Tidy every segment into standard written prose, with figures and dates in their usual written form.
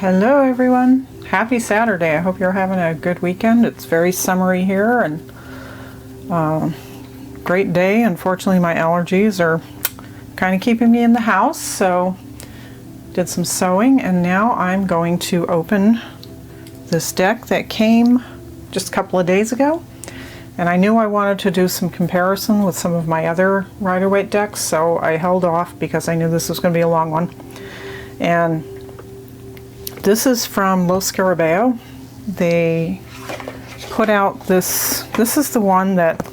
Hello everyone, happy Saturday. I hope you're having a good weekend. It's very summery here and great day. Unfortunately my allergies are kind of keeping me in the house, so did some sewing and now I'm going to open this deck that came just a couple of days ago. And I knew I wanted to do some comparison with some of my other Rider-Waite decks, so I held off because I knew this was going to be a long one. And this is from Lo Scarabeo. They put out this is the one that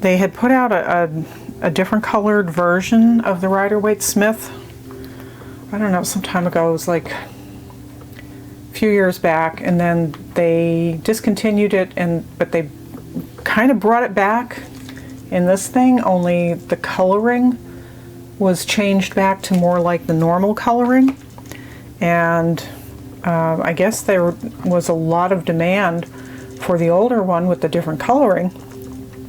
they had put out a different colored version of the Rider-Waite-Smith. I don't know, some time ago. It was like a few years back, and then they discontinued it, but they kind of brought it back in this thing, only the coloring was changed back to more like the normal coloring. And I guess there was a lot of demand for the older one with the different coloring,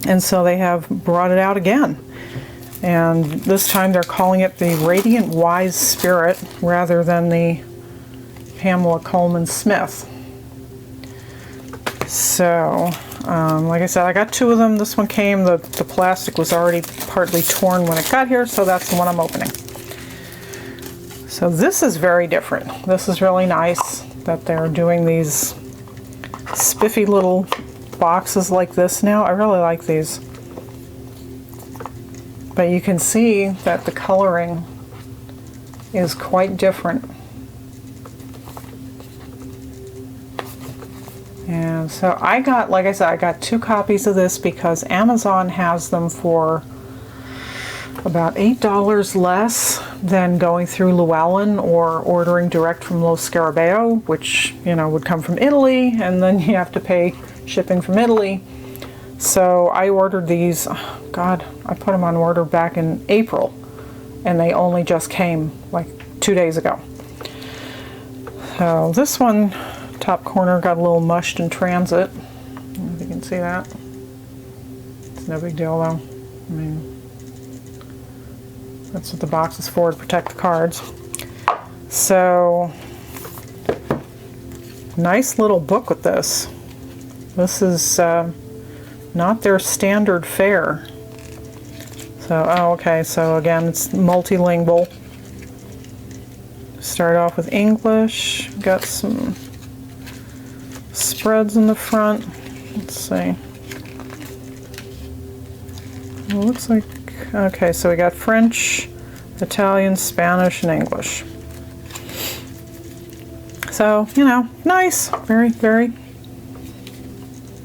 and so they have brought it out again. And this time they're calling it the Radiant Wise Spirit rather than the Colman-Smith. So, like I said, I got two of them. This one came, the plastic was already partly torn when it got here, so that's the one I'm opening. So this is very different. This is really nice that they're doing these spiffy little boxes like this now. I really like these. But you can see that the coloring is quite different. And so I got, like I said, I got 2 copies of this because Amazon has them for about $8 less than going through Llewellyn or ordering direct from Lo Scarabeo, which, you know, would come from Italy, and then you have to pay shipping from Italy. So I ordered these, oh God, I put them on order back in April, and they only just came like 2 days ago. So this one, top corner, got a little mushed in transit. I don't know if you can see that. It's no big deal though. I mean, that's what the box is for, to protect the cards. So, nice little book with this. This is not their standard fare. So, oh, okay, so again, it's multilingual. Start off with English. Got some spreads in the front. Let's see. It looks like, okay, so we got French, Italian, Spanish, and English. So, you know, nice. Very, very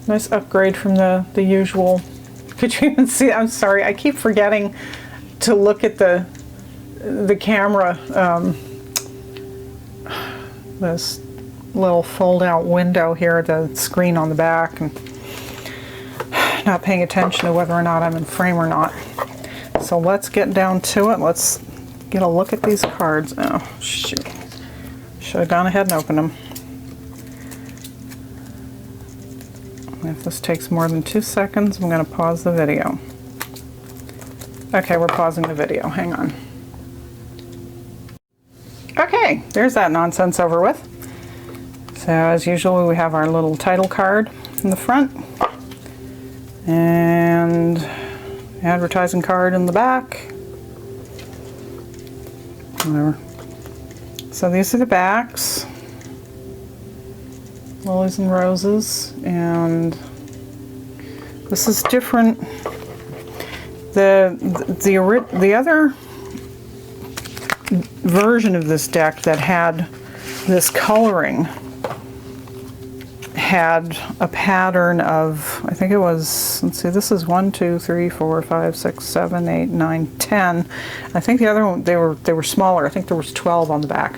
nice upgrade from the usual. Could you even see? I'm sorry, I keep forgetting to look at the camera. This little fold-out window here, the screen on the back, and not paying attention to whether or not I'm in frame or not. So let's get down to it. Let's get a look at these cards. Oh, shoot. Should have gone ahead and opened them. If this takes more than 2 seconds, I'm going to pause the video. Okay, we're pausing the video. Hang on. Okay, there's that nonsense over with. So as usual, we have our little title card in the front and advertising card in the back. Whatever. So these are the backs. Lilies and roses, and this is different. The other version of this deck that had this coloring had a pattern of, I think it was, let's see, this is 1, 2, 3, 4, 5, 6, 7, 8, 9, 10. I think the other one, they were smaller. I think there was 12 on the back.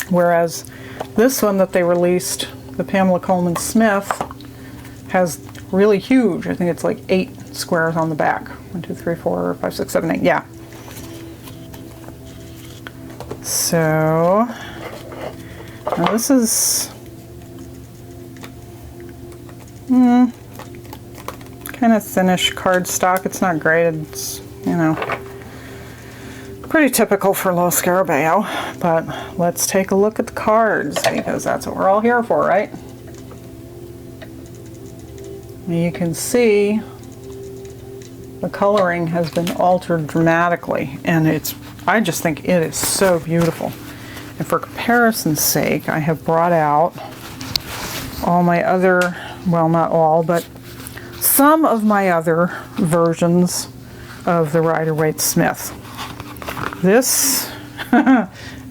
Whereas this one that they released, the Colman-Smith, has really huge. I think it's like 8 squares on the back. 1, 2, 3, 4, 5, 6, 7, 8. Yeah. So, now this is kind of thinnish cardstock. It's not great. It's, you know, Pretty typical for Lo Scarabeo, but let's take a look at the cards because that's what we're all here for, right? You can see the coloring has been altered dramatically, and I just think it is so beautiful. And for comparison's sake, I have brought out all my other, well, not all, but some of my other versions of the Rider-Waite-Smith. This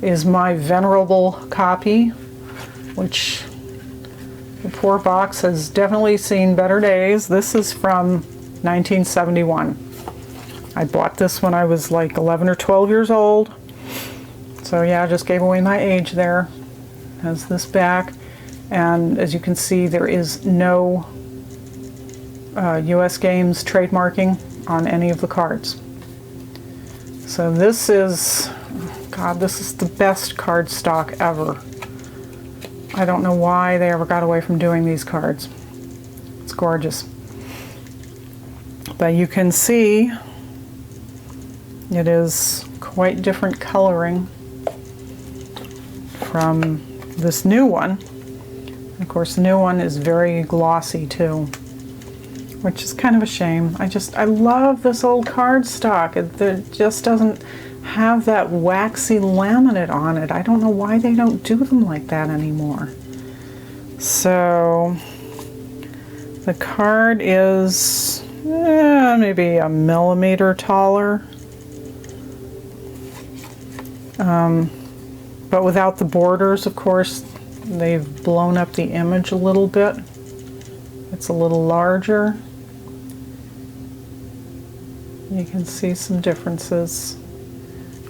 is my venerable copy, which the poor box has definitely seen better days. This is from 1971. I bought this when I was like 11 or 12 years old. So yeah, I just gave away my age there. Has this back. And as you can see, there is no US Games trademarking on any of the cards. So this is, God, this is the best card stock ever. I don't know why they ever got away from doing these cards. It's gorgeous. But you can see it is quite different coloring from this new one. Of course, the new one is very glossy too, which is kind of a shame. I love this old cardstock. It just doesn't have that waxy laminate on it. I don't know why they don't do them like that anymore. So the card is maybe a millimeter taller, but without the borders, of course. They've blown up the image a little bit. It's a little larger. You can see some differences,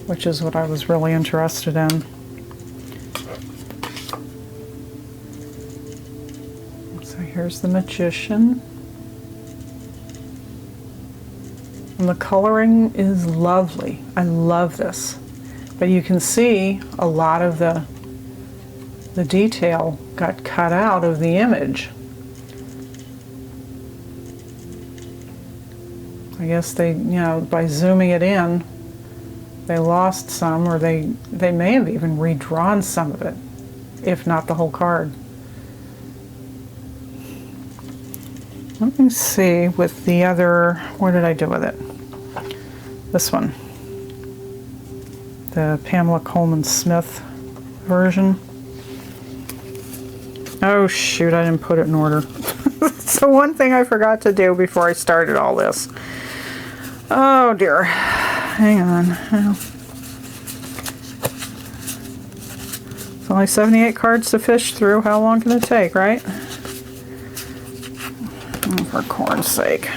which is what I was really interested in. So here's the Magician. And the coloring is lovely. I love this. But you can see a lot of the detail got cut out of the image. I guess they, by zooming it in, they lost some, or they may have even redrawn some of it, if not the whole card. Let me see with the other, what did I do with it? This one, the Pamela Colman-Smith version. Oh shoot, I didn't put it in order. So one thing I forgot to do before I started all this. Oh dear. Hang on. It's only 78 cards to fish through. How long can it take, right? Oh, for corn's sake.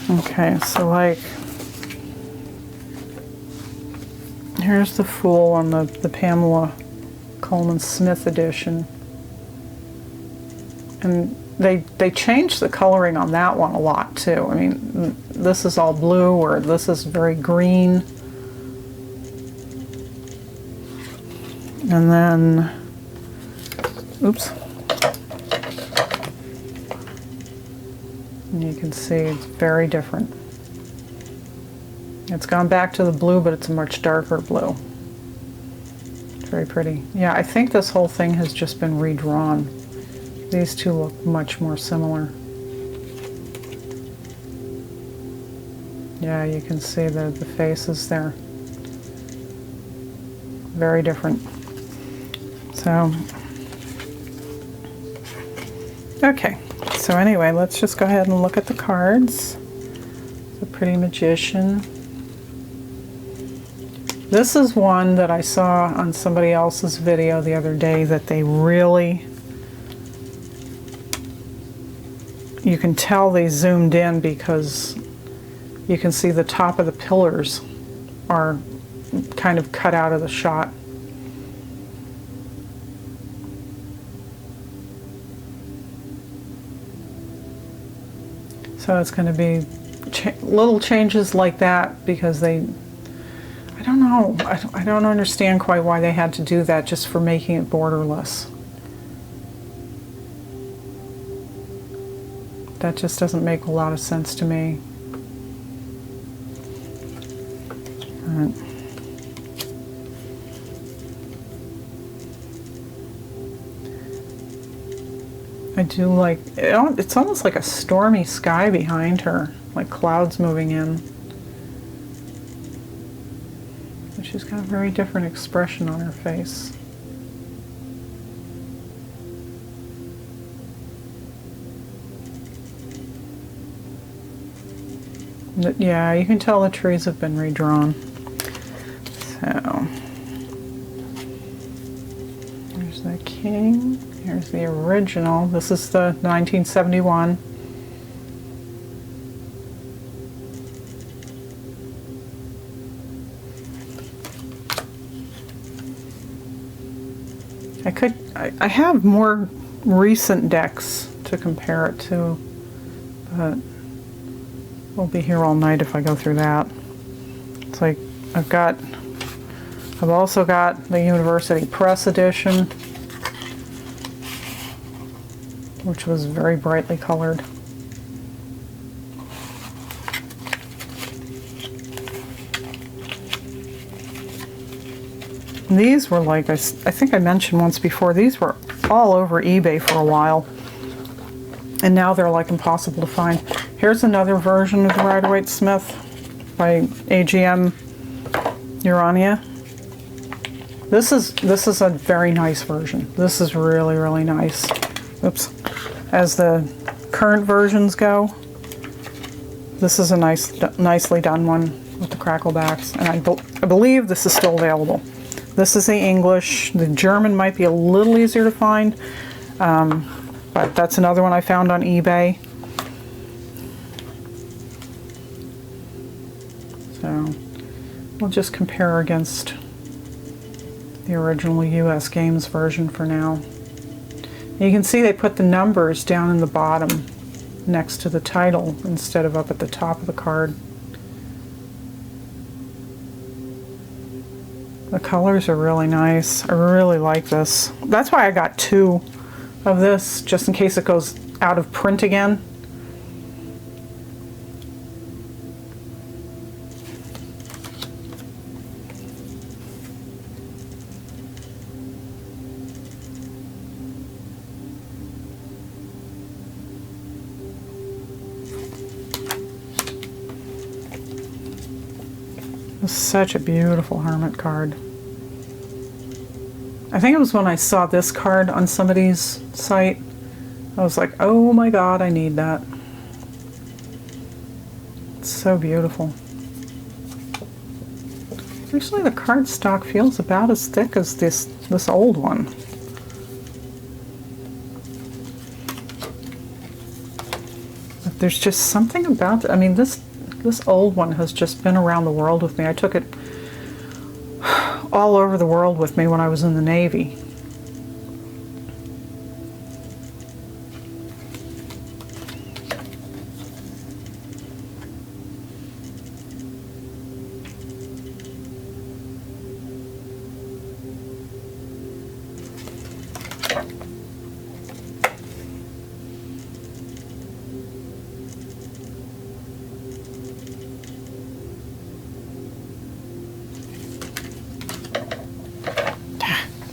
Okay, so like, here's the Fool on the Pamela Colman-Smith edition. And they changed the coloring on that one a lot too. I mean, this is all blue, or this is very green. And then, oops. And you can see it's very different. It's gone back to the blue, but it's a much darker blue. It's very pretty. Yeah, I think this whole thing has just been redrawn. These two look much more similar. Yeah, you can see the faces there. Very different. So, okay. So anyway, let's just go ahead and look at the cards. The Pretty Magician. This is one that I saw on somebody else's video the other day that they really, you can tell they zoomed in because you can see the top of the pillars are kind of cut out of the shot. So it's going to be little changes like that because they, I don't know, I don't understand quite why they had to do that just for making it borderless. that just doesn't make a lot of sense to me. I do like, it's almost like a stormy sky behind her, like clouds moving in. And she's got a very different expression on her face. Yeah, you can tell the trees have been redrawn. So, here's the king. Here's the original. This is the 1971. I have more recent decks to compare it to, but we'll be here all night if I go through that. It's like I've also got the University Press edition, which was very brightly colored. And these were like, I think I mentioned once before, these were all over eBay for a while. And now they're like impossible to find. Here's another version of the Rider-Waite-Smith by AGM Urania. This is a very nice version. This is really, really nice. Oops. As the current versions go, this is a nicely done one with the crackle backs, and I believe this is still available. This is the English. The German might be a little easier to find, but that's another one I found on eBay. So we'll just compare against the original US Games version for now. You can see they put the numbers down in the bottom next to the title instead of up at the top of the card. The colors are really nice. I really like this. That's why I got two of this, just in case it goes out of print again. Such a beautiful hermit card. I think it was when I saw this card on somebody's site, I was like, oh my god, I need that. It's so beautiful. Actually, the cardstock feels about as thick as this old one. But there's just something about it. I mean, this old one has just been around the world with me. I took it all over the world with me when I was in the Navy.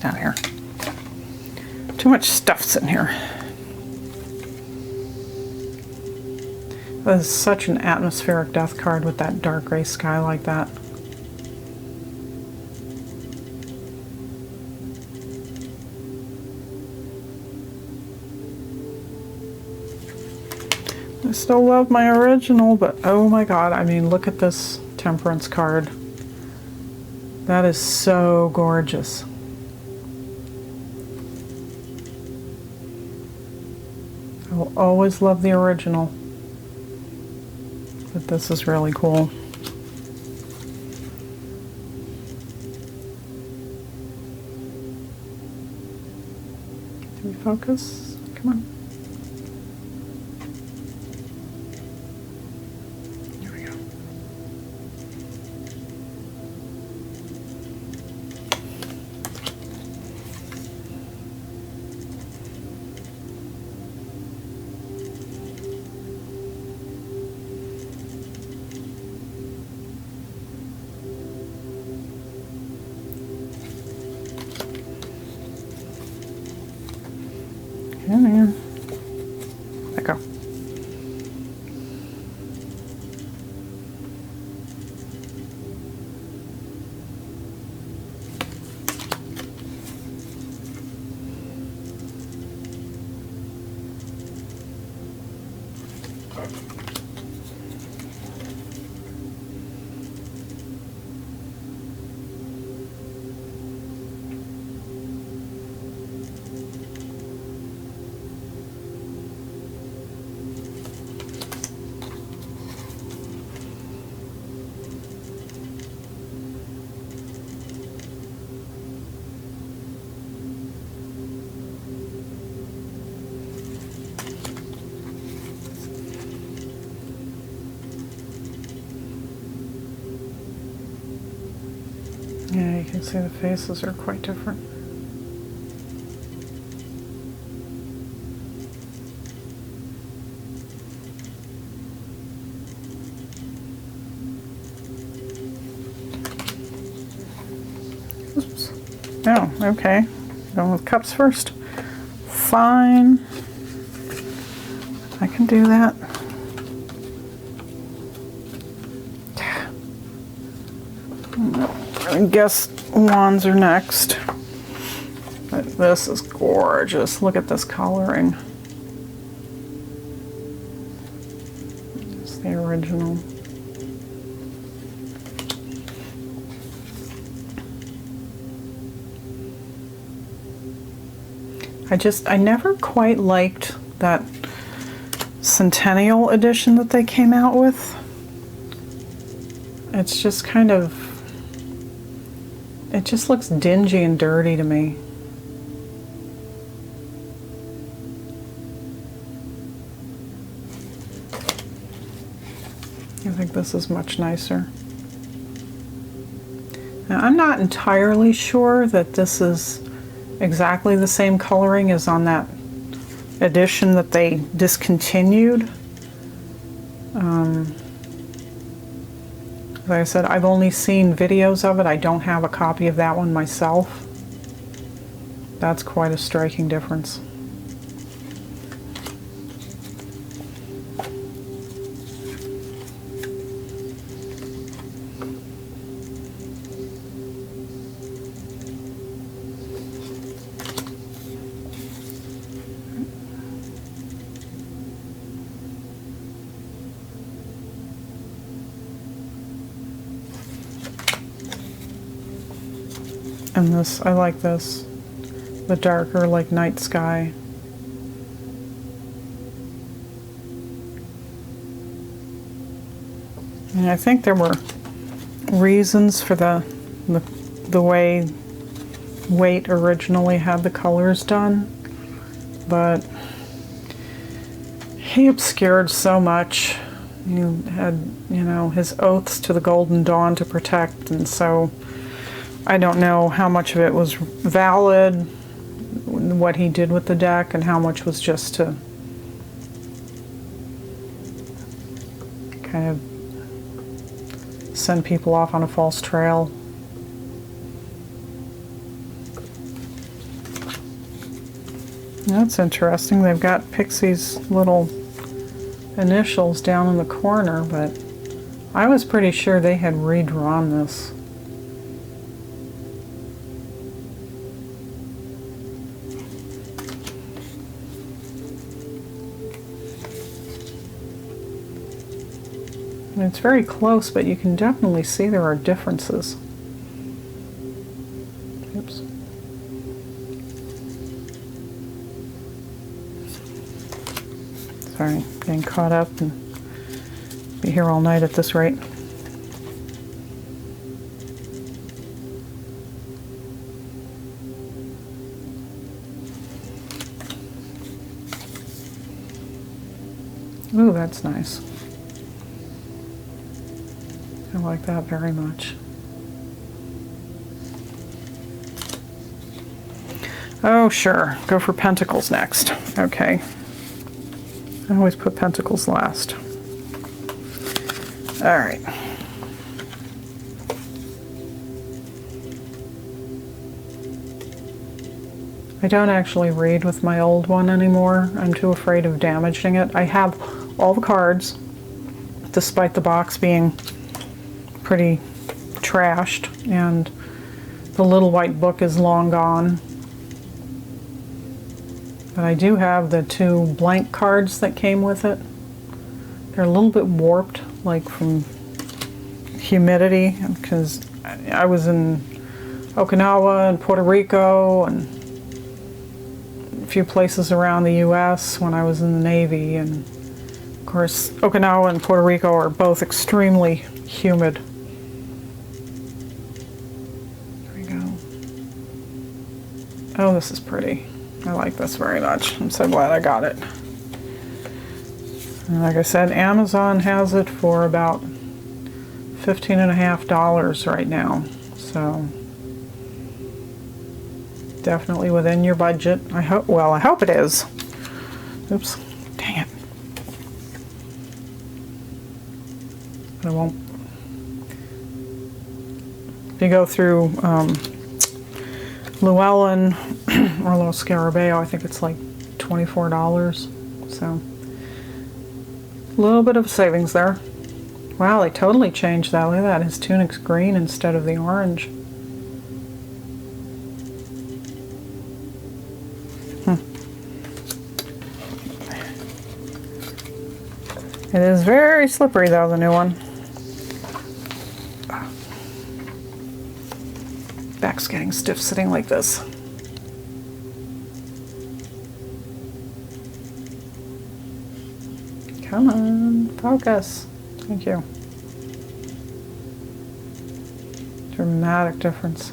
Down here. Too much stuff's in here. That is such an atmospheric death card with that dark gray sky like that. I still love my original, but oh my god, I mean, look at this Temperance card. That is so gorgeous. I will always love the original, but this is really cool. Can we focus? Come on. Here we go. Yeah, you can see the faces are quite different. Oops. Oh, okay. Going with cups first. Fine. I can do that. I guess wands are next. But this is gorgeous. Look at this coloring. It's the original. I never quite liked that Centennial edition that they came out with. It's just kind of, it just looks dingy and dirty to me. I think this is much nicer. Now, I'm not entirely sure that this is exactly the same coloring as on that edition that they discontinued. Like I said, I've only seen videos of it. I don't have a copy of that one myself. That's quite a striking difference. And this, I like this, the darker, like night sky. And I think there were reasons for the way Waite originally had the colors done, but he obscured so much. You had, you know, his oaths to the Golden Dawn to protect, and so I don't know how much of it was valid, what he did with the deck, and how much was just to kind of send people off on a false trail. That's interesting. They've got Pixie's little initials down in the corner, but I was pretty sure they had redrawn this. And it's very close, but you can definitely see there are differences. Oops. Sorry, getting caught up and be here all night at this rate. Ooh, that's nice. I like that very much. Oh, sure. Go for Pentacles next. Okay. I always put Pentacles last. All right. I don't actually read with my old one anymore. I'm too afraid of damaging it. I have all the cards, despite the box being pretty trashed, and the little white book is long gone. But I do have the 2 blank cards that came with it. They're a little bit warped, like from humidity, because I was in Okinawa and Puerto Rico and a few places around the US when I was in the Navy, and of course Okinawa and Puerto Rico are both extremely humid. Oh, this is pretty. I like this very much. I'm so glad I got it. And like I said, Amazon has it for about $15.50 right now. So definitely within your budget. I hope, well, I hope it is. Oops, dang it. But I won't. If you go through Llewellyn or Lo Scarabeo, I think it's like $24. So a little bit of savings there. Wow, they totally changed that. Look at that. His tunic's green instead of the orange. It is very slippery though, the new one. Back's getting stiff sitting like this. Come on, focus. Thank you. Dramatic difference.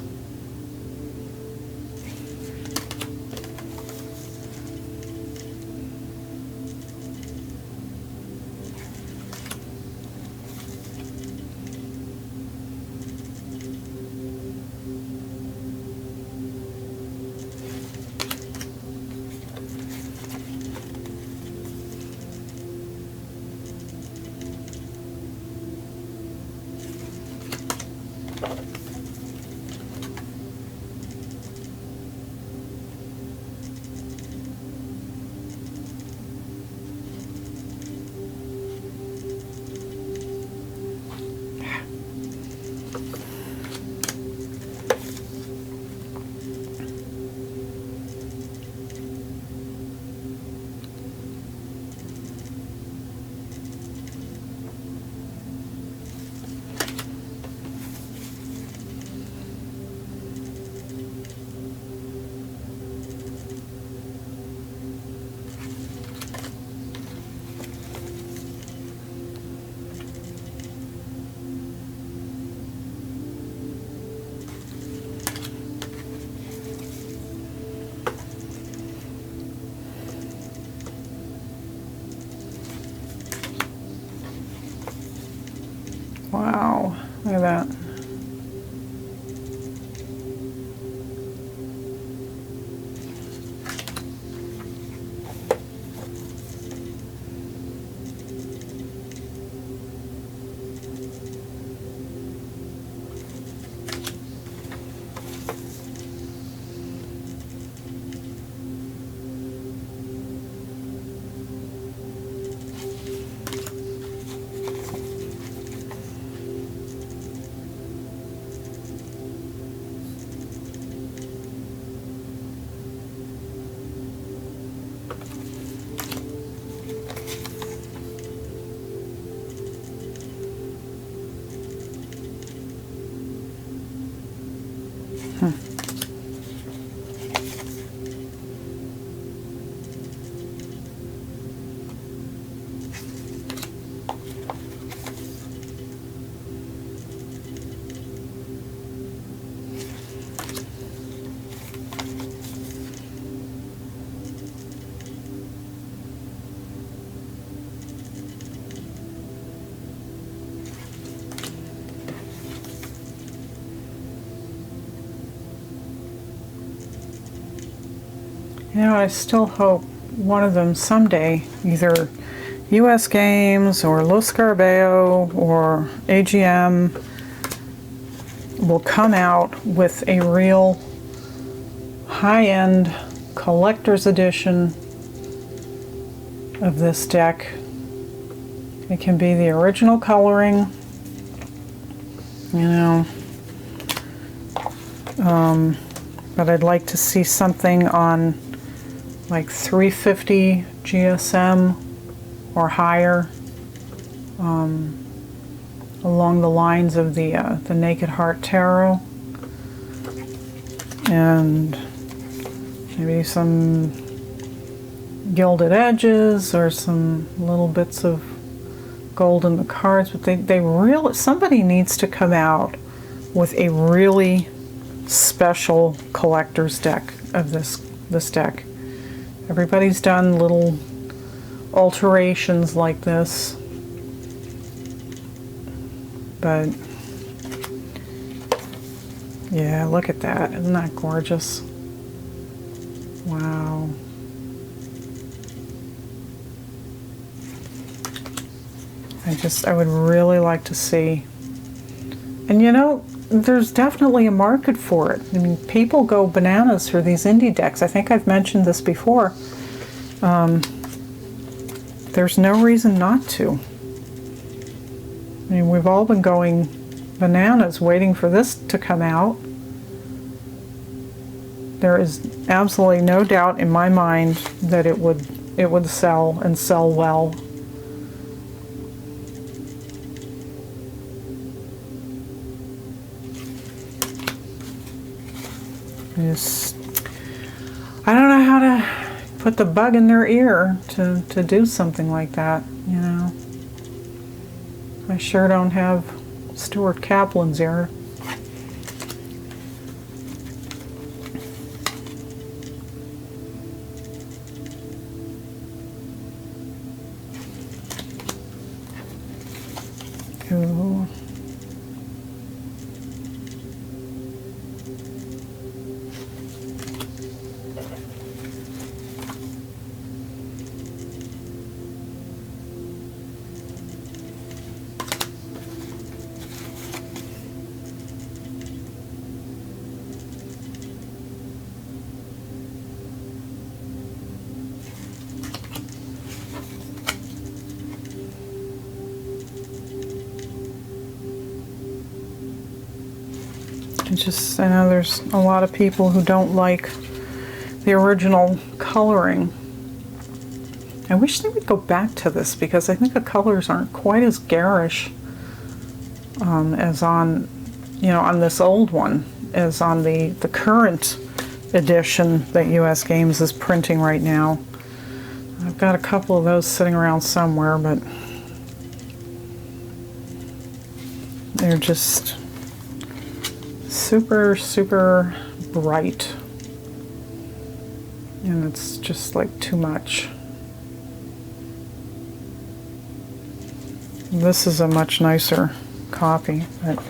Wow, look at that. You know, I still hope one of them someday, either US Games or Lo Scarabeo or AGM, will come out with a real high-end collector's edition of this deck. It can be the original coloring, you know, but I'd like to see something on like 350 GSM or higher, along the lines of the Naked Heart Tarot, and maybe some gilded edges or some little bits of gold in the cards. But they really, somebody needs to come out with a really special collector's deck of this deck. Everybody's done little alterations like this, but Yeah, look at that. Isn't that gorgeous? Wow. I would really like to see. And you know, there's definitely a market for it. I mean, people go bananas for these indie decks. I think I've mentioned this before. There's no reason not to. I mean, we've all been going bananas waiting for this to come out. There is absolutely no doubt in my mind that it would sell and sell well. I don't know how to put the bug in their ear to do something like that, you know. I sure don't have Stuart Kaplan's ear. Ooh. I know there's a lot of people who don't like the original coloring. I wish they would go back to this because I think the colors aren't quite as garish as on, you know, on this old one, as on the current edition that US Games is printing right now. I've got a couple of those sitting around somewhere, but they're just super, super bright. And it's just like too much. This is a much nicer copy. But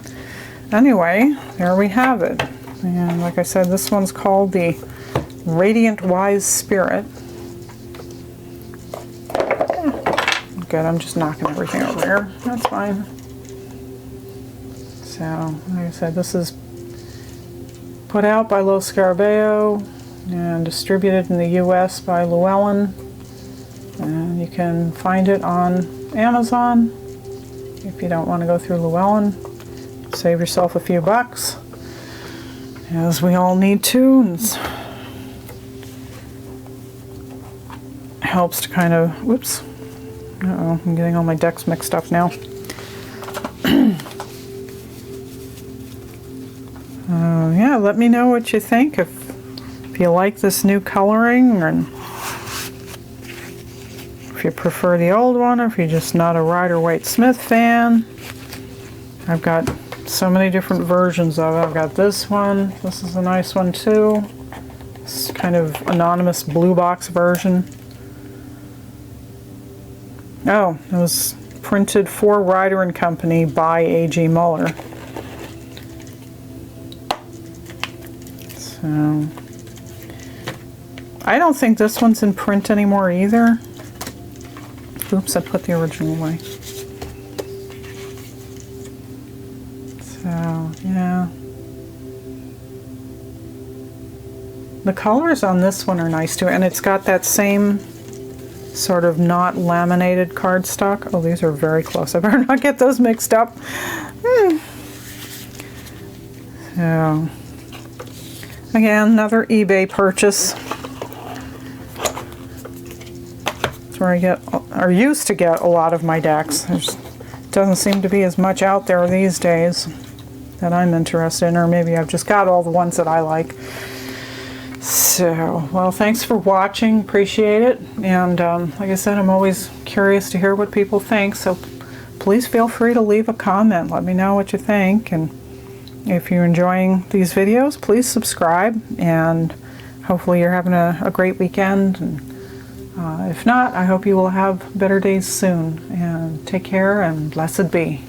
anyway, there we have it. And like I said, this one's called the Radiant Wise Spirit. Good, I'm just knocking everything over here. That's fine. So, like I said, this is put out by Lo Scarabeo and distributed in the US by Llewellyn. And you can find it on Amazon if you don't want to go through Llewellyn. Save yourself a few bucks, as we all need to. And helps to kind of, whoops, uh-oh, I'm getting all my decks mixed up now. Yeah, let me know what you think, if you like this new coloring, and if you prefer the old one, or if you're just not a Rider-Waite-Smith fan. I've got so many different versions of it. I've got this one. This is a nice one too. It's kind of anonymous blue box version. Oh, it was printed for Rider and Company by A.G. Muller. So, I don't think this one's in print anymore either. Oops, I put the original away. So, yeah. The colors on this one are nice too, and it's got that same sort of not laminated cardstock. Oh, these are very close. I better not get those mixed up. So, again, another eBay purchase. That's where I get, or used to get, a lot of my decks. There doesn't seem to be as much out there these days that I'm interested in, or maybe I've just got all the ones that I like. So, well, thanks for watching. Appreciate it. And like I said, I'm always curious to hear what people think. So please feel free to leave a comment. Let me know what you think. And if you're enjoying these videos, please subscribe. And hopefully you're having a great weekend. And if not, I hope you will have better days soon. And take care, and blessed be.